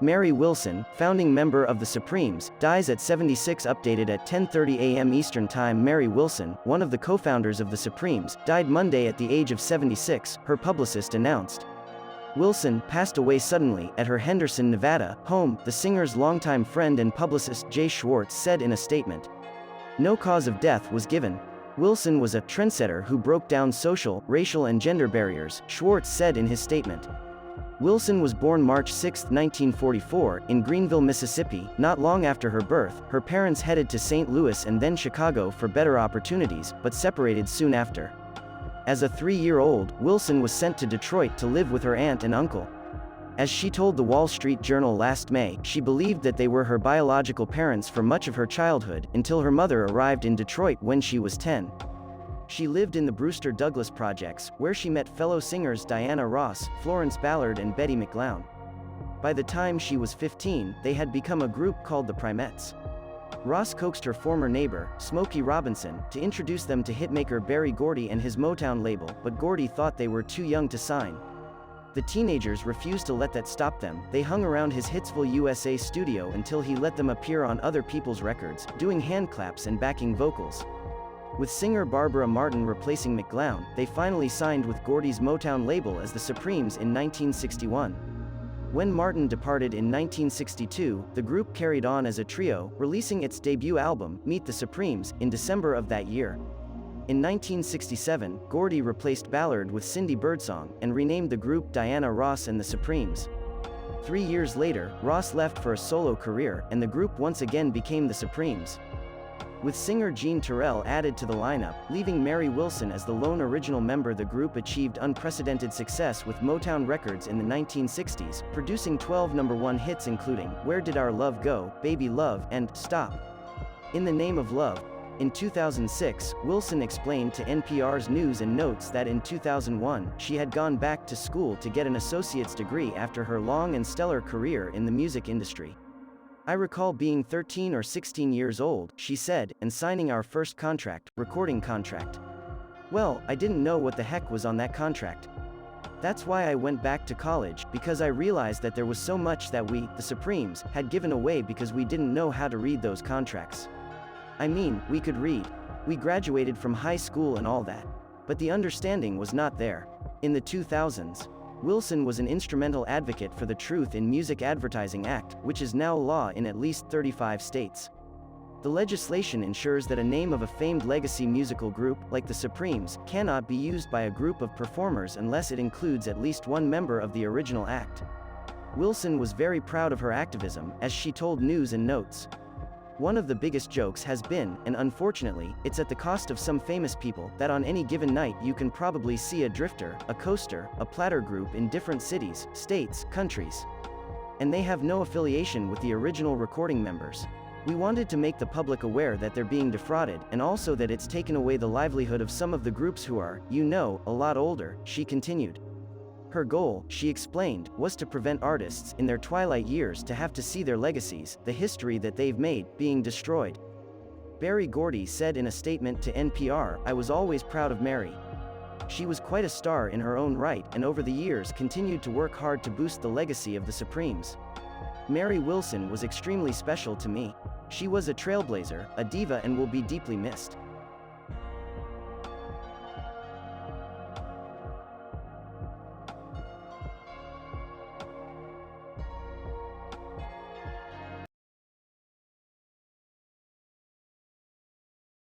Mary Wilson, founding member of the Supremes, dies at 76. Updated at 10:30 a.m. Eastern Time. Mary Wilson, one of the co-founders of the Supremes, died Monday at the age of 76, her publicist announced. Wilson passed away suddenly at her Henderson, Nevada, home, the singer's longtime friend and publicist Jay Schwartz said in a statement. No cause of death was given. Wilson was a trendsetter who broke down social, racial and gender barriers, Schwartz said in his statement. Wilson was born March 6, 1944, in Greenville, Mississippi. Not long after her birth, her parents headed to St. Louis and then Chicago for better opportunities, but separated soon after. As a 3-year-old, Wilson was sent to Detroit to live with her aunt and uncle. As she told the Wall Street Journal last May, she believed that they were her biological parents for much of her childhood, until her mother arrived in Detroit when she was 10. She lived in the Brewster Douglas projects, where she met fellow singers Diana Ross, Florence Ballard and Betty McLown. By the time she was 15, they had become a group called the Primettes. Ross coaxed her former neighbor, Smokey Robinson, to introduce them to hitmaker Berry Gordy and his Motown label, but Gordy thought they were too young to sign. The teenagers refused to let that stop them. They hung around his Hitsville, USA studio until he let them appear on other people's records, doing hand claps and backing vocals. With singer Barbara Martin replacing McLown, they finally signed with Gordy's Motown label as the Supremes in 1961. When Martin departed in 1962, the group carried on as a trio, releasing its debut album, Meet the Supremes, in December of that year. In 1967, Gordy replaced Ballard with Cindy Birdsong, and renamed the group Diana Ross and the Supremes. 3 years later, Ross left for a solo career, and the group once again became the Supremes. With singer Jean Terrell added to the lineup, leaving Mary Wilson as the lone original member, the group achieved unprecedented success with Motown Records in the 1960s, producing 12 #1 hits including Where Did Our Love Go, Baby Love, and Stop. In the Name of Love. In 2006, Wilson explained to NPR's News and Notes that in 2001, she had gone back to school to get an associate's degree after her long and stellar career in the music industry. I recall being 13 or 16 years old, she said, and signing our first recording contract. Well, I didn't know what the heck was on that contract. That's why I went back to college, because I realized that there was so much that we, the Supremes, had given away because we didn't know how to read those contracts. I mean, we could read. We graduated from high school and all that. But the understanding was not there. In the 2000s, Wilson was an instrumental advocate for the Truth in Music Advertising Act, which is now law in at least 35 states. The legislation ensures that a name of a famed legacy musical group, like the Supremes, cannot be used by a group of performers unless it includes at least one member of the original act. Wilson was very proud of her activism, as she told News and Notes. One of the biggest jokes has been, and unfortunately, it's at the cost of some famous people, that on any given night you can probably see a drifter, a coaster, a platter group in different cities, states, countries. And they have no affiliation with the original recording members. We wanted to make the public aware that they're being defrauded, and also that it's taken away the livelihood of some of the groups who are, a lot older, she continued. Her goal, she explained, was to prevent artists, in their twilight years, to have to see their legacies, the history that they've made, being destroyed. Berry Gordy said in a statement to NPR, I was always proud of Mary. She was quite a star in her own right, and over the years continued to work hard to boost the legacy of the Supremes. Mary Wilson was extremely special to me. She was a trailblazer, a diva, and will be deeply missed.